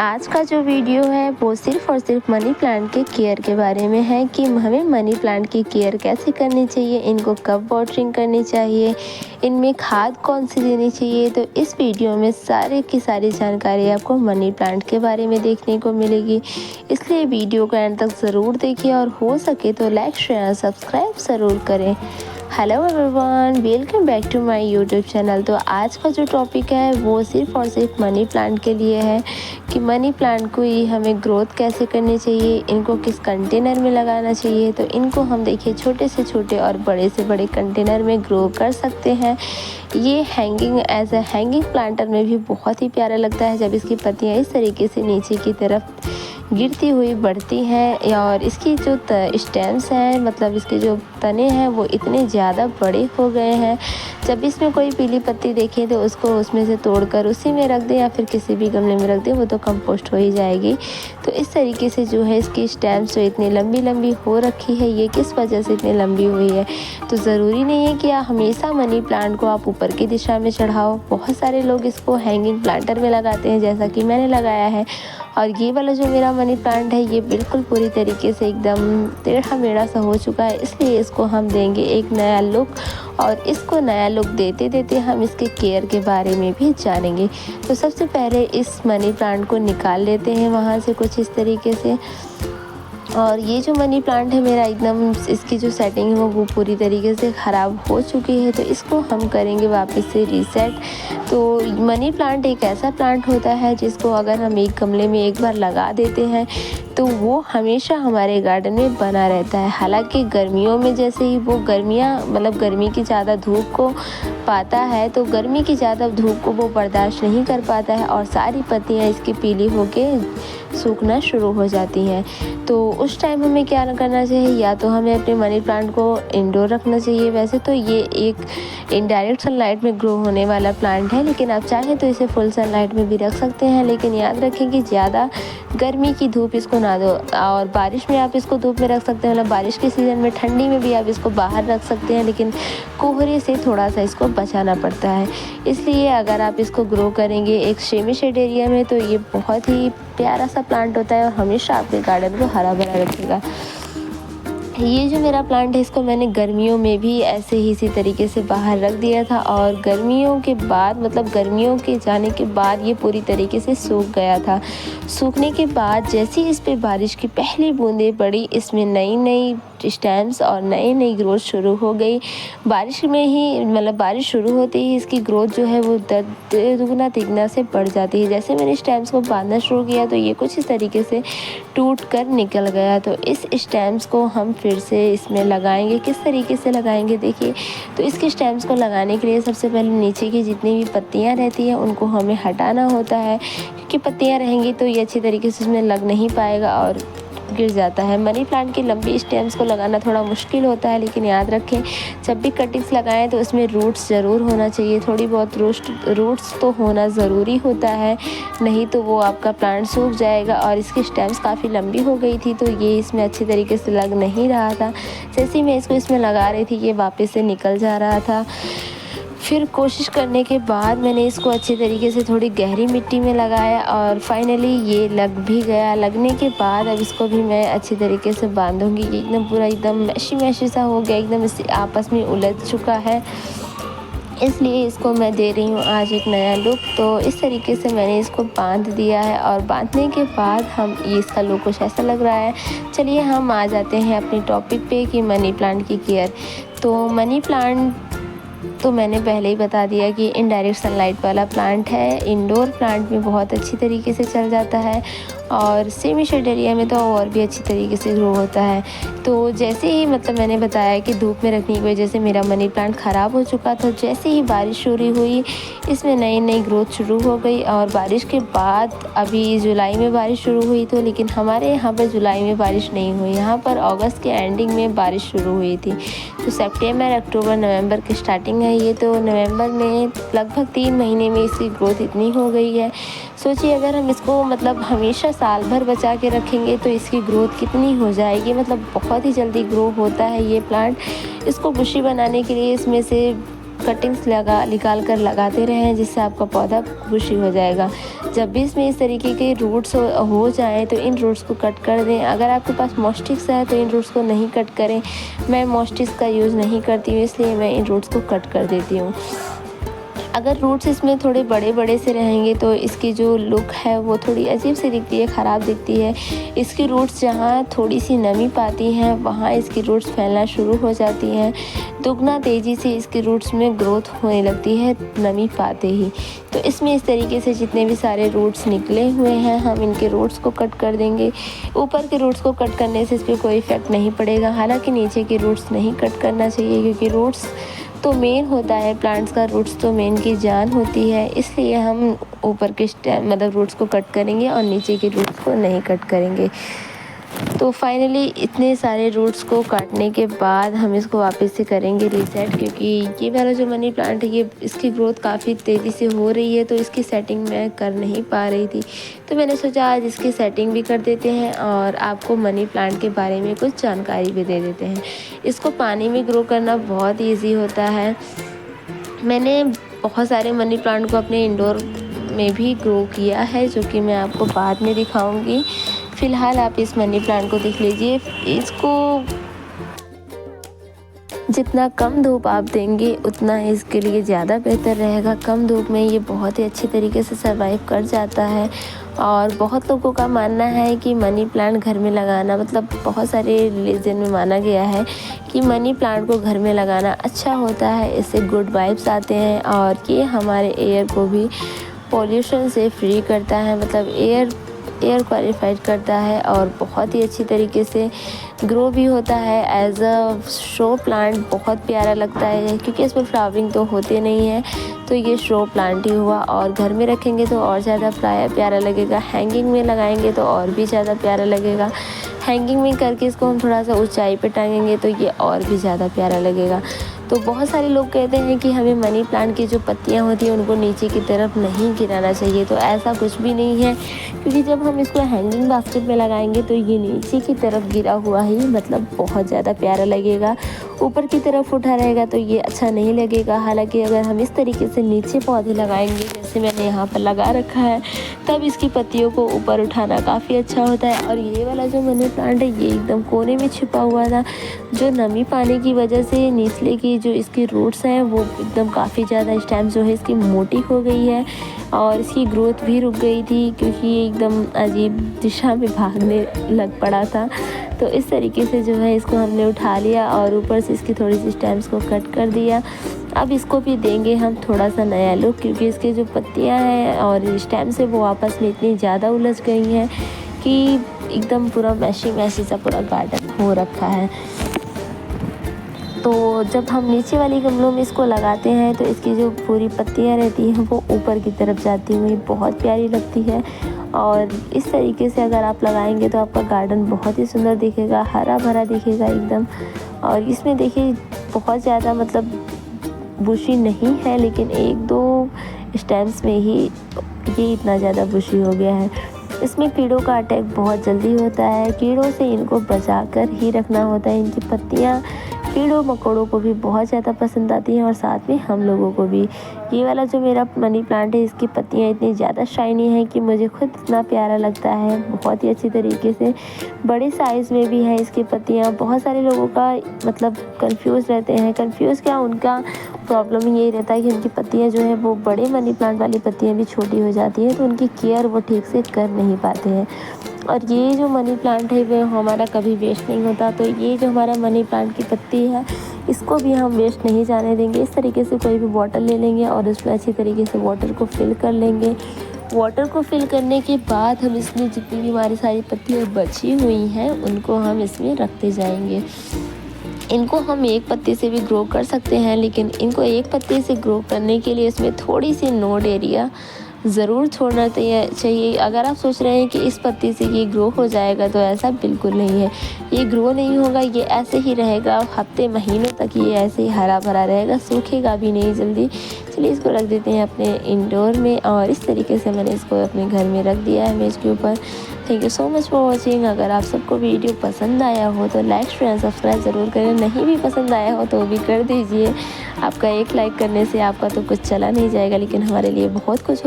आज का जो वीडियो है वो सिर्फ़ और सिर्फ मनी प्लांट के केयर के बारे में है कि हमें मनी प्लांट की केयर कैसे करनी चाहिए, इनको कब वाटरिंग करनी चाहिए, इनमें खाद कौन सी देनी चाहिए। तो इस वीडियो में सारे की सारी जानकारी आपको मनी प्लांट के बारे में देखने को मिलेगी, इसलिए वीडियो को एंड तक ज़रूर देखिए और हो सके तो लाइक शेयर सब्सक्राइब ज़रूर करें। Hello everyone, welcome back to my YouTube channel. तो आज का जो टॉपिक है वो सिर्फ़ और सिर्फ मनी प्लांट के लिए है कि मनी प्लांट को ही हमें ग्रोथ कैसे करनी चाहिए, इनको किस कंटेनर में लगाना चाहिए। तो इनको हम देखिए छोटे से छोटे और बड़े से बड़े कंटेनर में ग्रो कर सकते हैं। ये hanging as a hanging planter में भी बहुत ही प्यारा लगता है जब इसकी पत्तियाँ इस तरीके से नीचे की तरफ गिरती हुई बढ़ती हैं और इसकी जो स्टेम्स हैं, मतलब इसके जो तने हैं वो इतने ज़्यादा बड़े हो गए हैं। जब इसमें कोई पीली पत्ती देखें तो उसको उसमें से तोड़कर उसी में रख दें या फिर किसी भी गमले में रख दें, वो तो कंपोस्ट हो ही जाएगी। तो इस तरीके से जो है इसकी स्टेम्स जो इतनी लंबी लंबी हो रखी है, ये किस वजह से इतनी लंबी हुई है। तो ज़रूरी नहीं है कि हमेशा मनी प्लांट को आप ऊपर की दिशा में चढ़ाओ। बहुत सारे लोग इसको हैंगिंग प्लांटर में लगाते हैं, जैसा कि मैंने लगाया है। और ये वाला जो मेरा मनी प्लांट है ये बिल्कुल पूरी तरीके से एकदम टेढ़ा मेढ़ा सा हो चुका है, इसलिए इसको हम देंगे एक नया लुक। और इसको नया लुक देते देते हम इसके केयर के बारे में भी जानेंगे। तो सबसे पहले इस मनी प्लांट को निकाल लेते हैं वहाँ से कुछ इस तरीके से। और ये जो मनी प्लांट है मेरा एकदम इसकी जो सेटिंग है वो पूरी तरीके से ख़राब हो चुकी है, तो इसको हम करेंगे वापस से रीसेट। तो मनी प्लांट एक ऐसा प्लांट होता है जिसको अगर हम एक गमले में एक बार लगा देते हैं तो वो हमेशा हमारे गार्डन में बना रहता है। हालांकि गर्मियों में जैसे ही वो गर्मी की ज़्यादा धूप को पाता है, तो गर्मी की ज़्यादा धूप को वो बर्दाश्त नहीं कर पाता है और सारी पत्तियाँ इसकी पीली होके सूखना शुरू हो जाती हैं। तो उस टाइम हमें क्या करना चाहिए, या तो हमें अपने मनी प्लांट को इंडोर रखना चाहिए। वैसे तो ये एक इनडायरेक्ट सनलाइट में ग्रो होने वाला प्लांट है, लेकिन आप चाहें तो इसे फुल सनलाइट में भी रख सकते हैं। लेकिन याद रखें कि ज़्यादा गर्मी की धूप इसको ना दो, और बारिश में आप इसको धूप में रख सकते हैं, मतलब बारिश के सीज़न में ठंडी में भी आप इसको बाहर रख सकते हैं, लेकिन कोहरे से थोड़ा सा इसको बचाना पड़ता है। इसलिए अगर आप इसको ग्रो करेंगे एक सेमी शेड एरिया में तो ये बहुत ही प्यारा सा प्लांट होता है और हमेशा आपके गार्डन को हरा भरा रखेगा। ये जो मेरा प्लांट है इसको मैंने गर्मियों में भी ऐसे ही इसी तरीके से बाहर रख दिया था, और गर्मियों के बाद मतलब गर्मियों के जाने के बाद ये पूरी तरीके से सूख गया था। सूखने के बाद जैसे ही इस पे बारिश की पहली बूंदें पड़ी, इसमें नई नई स्टेम्स और नई नई ग्रोथ शुरू हो गई। बारिश में ही मतलब बारिश शुरू होते ही इसकी ग्रोथ जो है वो दुगना तिगना से बढ़ जाती है। जैसे मैंने स्टेम्स को बांधना शुरू किया तो ये कुछ इस तरीके से टूट कर निकल गया। तो इस स्टेम्स को हम फिर से इसमें लगाएंगे। किस तरीके से लगाएंगे देखिए। तो इसके स्टेम्स को लगाने के लिए सबसे पहले नीचे की जितनी भी पत्तियाँ रहती हैं उनको हमें हटाना होता है, क्योंकि पत्तियाँ रहेंगी तो ये अच्छी तरीके से इसमें लग नहीं पाएगा और गिर जाता है। मनी प्लांट की लंबी स्टेम्स को लगाना थोड़ा मुश्किल होता है, लेकिन याद रखें जब भी कटिंग्स लगाएं तो उसमें रूट्स ज़रूर होना चाहिए। थोड़ी बहुत रूट्स तो होना ज़रूरी होता है, नहीं तो वो आपका प्लांट सूख जाएगा। और इसकी स्टेम्स काफ़ी लंबी हो गई थी तो ये इसमें अच्छी तरीके से लग नहीं रहा था। जैसे ही मैं इसको इसमें लगा रही थी ये वापस से निकल जा रहा था। फिर कोशिश करने के बाद मैंने इसको अच्छे तरीके से थोड़ी गहरी मिट्टी में लगाया और फाइनली ये लग भी गया। लगने के बाद अब इसको भी मैं अच्छी तरीके से बांधूंगी। एकदम पूरा एकदम मैशी सा हो गया, एकदम इसे आपस में उलझ चुका है, इसलिए इसको मैं दे रही हूँ आज एक नया लुक। तो इस तरीके से मैंने इसको बांध दिया है और बांधने के बाद हम ये इसका लुक कुछ ऐसा लग रहा है। चलिए हम आ जाते हैं अपने टॉपिक पे कि मनी प्लांट की केयर। तो मनी प्लांट तो मैंने पहले ही बता दिया कि इनडायरेक्ट सनलाइट वाला प्लांट है। इंडोर प्लांट में बहुत अच्छी तरीके से चल जाता है और सेमी शेड एरिया में तो और भी अच्छी तरीके से ग्रो होता है। तो जैसे ही मतलब मैंने बताया कि धूप में रखने की वजह से मेरा मनी प्लांट ख़राब हो चुका था, जैसे ही बारिश शुरू हुई इसमें नई नई ग्रोथ शुरू हो गई। और बारिश के बाद अभी जुलाई में बारिश शुरू हुई तो, लेकिन हमारे यहाँ पर जुलाई में बारिश नहीं हुई, यहाँ पर अगस्त के एंडिंग में बारिश शुरू हुई थी। तो सितंबर, अक्टूबर, नवंबर की स्टार्टिंग है ये, तो नवंबर में लगभग 3 महीने में इसकी ग्रोथ इतनी हो गई है। सोचिए अगर हम इसको मतलब हमेशा साल भर बचा के रखेंगे तो इसकी ग्रोथ कितनी हो जाएगी। मतलब बहुत ही जल्दी ग्रो होता है ये प्लांट। इसको बुशी बनाने के लिए इसमें से कटिंग्स निकाल कर लगाते रहें, जिससे आपका पौधा बुशी हो जाएगा। जब भी इसमें इस तरीके के रूट्स हो जाएँ तो इन रूट्स को कट कर दें। अगर आपके पास मॉस्टिक्स है तो इन रूट्स को नहीं कट करें। मैं मॉस्टिक्स का यूज़ नहीं करती हूँ, इसलिए मैं इन रूट्स को कट कर देती हूँ। अगर रूट्स इसमें थोड़े बड़े-बड़े से रहेंगे तो इसकी जो लुक है वो थोड़ी अजीब सी दिखती है, ख़राब दिखती है। इसकी रूट्स जहाँ थोड़ी-सी नमी पाती हैं, वहाँ इसकी रूट्स फैलना शुरू हो जाती हैं। दुगना तेज़ी से इसकी रूट्स में ग्रोथ होने लगती है नमी पाते ही। तो इसमें इस तरीके से जितने भी सारे रूट्स निकले हुए हैं, हम इनके रूट्स को कट कर देंगे। ऊपर के रूट्स को कट करने से इस पे कोई इफ़ेक्ट नहीं पड़ेगा। हालाँकि नीचे के रूट्स नहीं कट करना चाहिए, क्योंकि रूट्स तो मेन होता है, प्लांट्स का रूट्स तो मेन की जान होती है। इसलिए हम ऊपर के मतलब रूट्स को कट करेंगे और नीचे के रूट्स को नहीं कट करेंगे। तो फाइनली इतने सारे रूट्स को काटने के बाद हम इसको वापस से करेंगे रीसेट, क्योंकि ये वाला जो मनी प्लांट है ये इसकी ग्रोथ काफ़ी तेज़ी से हो रही है, तो इसकी सेटिंग मैं कर नहीं पा रही थी। तो मैंने सोचा आज इसकी सेटिंग भी कर देते हैं और आपको मनी प्लांट के बारे में कुछ जानकारी भी दे देते हैं। इसको पानी में ग्रो करना बहुत ईजी होता है। मैंने बहुत सारे मनी प्लांट को अपने इंडोर में भी ग्रो किया है, जो कि मैं आपको बाद में दिखाऊंगी। फ़िलहाल आप इस मनी प्लांट को देख लीजिए। इसको जितना कम धूप आप देंगे उतना इसके लिए ज़्यादा बेहतर रहेगा। कम धूप में ये बहुत ही अच्छी तरीके से सर्वाइव कर जाता है। और बहुत लोगों का मानना है कि मनी प्लांट घर में लगाना, मतलब बहुत सारे रिलीजन में माना गया है कि मनी प्लांट को घर में लगाना अच्छा होता है। इससे गुड वाइब्स आते हैं और ये हमारे एयर को भी पॉल्यूशन से फ्री करता है, मतलब एयर क्वालिफाइड करता है और बहुत ही अच्छी तरीके से ग्रो भी होता है। एज अ शो प्लांट बहुत प्यारा लगता है, क्योंकि इसमें फ्लावरिंग तो होते नहीं है, तो ये शो प्लांट ही हुआ। और घर में रखेंगे तो और ज़्यादा प्यारा लगेगा। हैंगिंग में लगाएंगे तो और भी ज़्यादा प्यारा लगेगा। हैंगिंग में करके इसको हम थोड़ा सा ऊंचाई पे टांगेंगे तो ये और भी ज़्यादा प्यारा लगेगा। तो बहुत सारे लोग कहते हैं कि हमें मनी प्लांट की जो पत्तियां होती हैं उनको नीचे की तरफ नहीं गिराना चाहिए, तो ऐसा कुछ भी नहीं है, क्योंकि जब हम इसको हैंगिंग बास्केट में लगाएंगे तो ये नीचे की तरफ गिरा हुआ ही मतलब बहुत ज़्यादा प्यारा लगेगा। ऊपर की तरफ उठा रहेगा तो ये अच्छा नहीं लगेगा। हालांकि अगर हम इस तरीके से नीचे पौधे लगाएंगे, जैसे मैंने यहाँ पर लगा रखा है, तब इसकी पत्तियों को ऊपर उठाना काफ़ी अच्छा होता है। और ये वाला जो मनी प्लांट है ये एकदम कोने में छिपा हुआ था, जो नमी पाने की वजह से निचले की जो इसकी रूट्स हैं वो एकदम काफ़ी ज़्यादा स्टेम जो है इसकी मोटी हो गई है और इसकी ग्रोथ भी रुक गई थी, क्योंकि ये एकदम अजीब दिशा में भागने लग पड़ा था। तो इस तरीके से जो है इसको हमने उठा लिया और ऊपर से इसकी थोड़ी सी स्टेम्स को कट कर दिया। अब इसको भी देंगे हम थोड़ा सा नया लुक, क्योंकि इसके जो पत्तियां हैं और स्टेम्स है वो आपस में इतनी ज़्यादा उलझ गई हैं कि एकदम पूरा मैशी सा पूरा गार्डन हो रखा है। तो जब हम नीचे वाली गमलों में इसको लगाते हैं तो इसकी जो पूरी पत्तियां रहती हैं वो ऊपर की तरफ जाती हुई बहुत प्यारी लगती है। और इस तरीके से अगर आप लगाएंगे तो आपका गार्डन बहुत ही सुंदर दिखेगा, हरा भरा दिखेगा एकदम। और इसमें देखिए बहुत ज़्यादा मतलब बुशी नहीं है, लेकिन एक दो स्टेम्स में ही ये इतना ज़्यादा बुशी हो गया है। इसमें कीड़ों का अटैक बहुत जल्दी होता है। कीड़ों से इनको बचा कर ही रखना होता है। इनकी पत्तियाँ कीड़ों मकोड़ों को भी बहुत ज़्यादा पसंद आती हैं और साथ में हम लोगों को भी। ये वाला जो मेरा मनी प्लांट है इसकी पत्तियाँ इतनी ज़्यादा शाइनी हैं कि मुझे खुद इतना प्यारा लगता है, बहुत ही अच्छी तरीके से। बड़े साइज़ में भी है इसकी पत्तियाँ। बहुत सारे लोगों का मतलब कंफ्यूज रहते हैं, कंफ्यूज क्या, उनका प्रॉब्लम यही रहता है कि उनकी पत्तियाँ जो है वो बड़े मनी प्लांट वाली पत्तियाँ भी छोटी हो जाती हैं, तो उनकी केयर वो ठीक से कर नहीं पाते हैं। और ये जो मनी प्लांट है वो हमारा कभी वेस्ट नहीं होता। तो ये जो हमारा मनी प्लांट की पत्ती है इसको भी हम वेस्ट नहीं जाने देंगे। इस तरीके से कोई भी बॉटल ले लेंगे और उसमें अच्छी तरीके से वाटर को फिल कर लेंगे। वाटर को फिल करने के बाद हम इसमें जितनी भी हमारी सारी पत्तियाँ बची हुई हैं उनको हम इसमें रखते जाएंगे। इनको हम एक पत्ते से भी ग्रो कर सकते हैं, लेकिन इनको एक पत्ते से ग्रो करने के लिए इसमें थोड़ी सी नोड एरिया ज़रूर छोड़ना चाहिए। अगर आप सोच रहे हैं कि इस पत्ती से ये ग्रो हो जाएगा, तो ऐसा बिल्कुल नहीं है। ये ग्रो नहीं होगा, ये ऐसे ही रहेगा हफ्ते महीनों तक, ये ऐसे ही हरा भरा रहेगा, सूखेगा भी नहीं जल्दी। चलिए इसको रख देते हैं अपने इंडोर में। और इस तरीके से मैंने इसको अपने घर में रख दिया है मेज़ के ऊपर। Thank you so much for watching. अगर आप सबको वीडियो पसंद आया हो तो लाइक शेयर सब्सक्राइब ज़रूर करें, नहीं भी पसंद आया हो तो भी कर दीजिए। आपका एक लाइक करने से आपका तो कुछ चला नहीं जाएगा, लेकिन हमारे लिए बहुत कुछ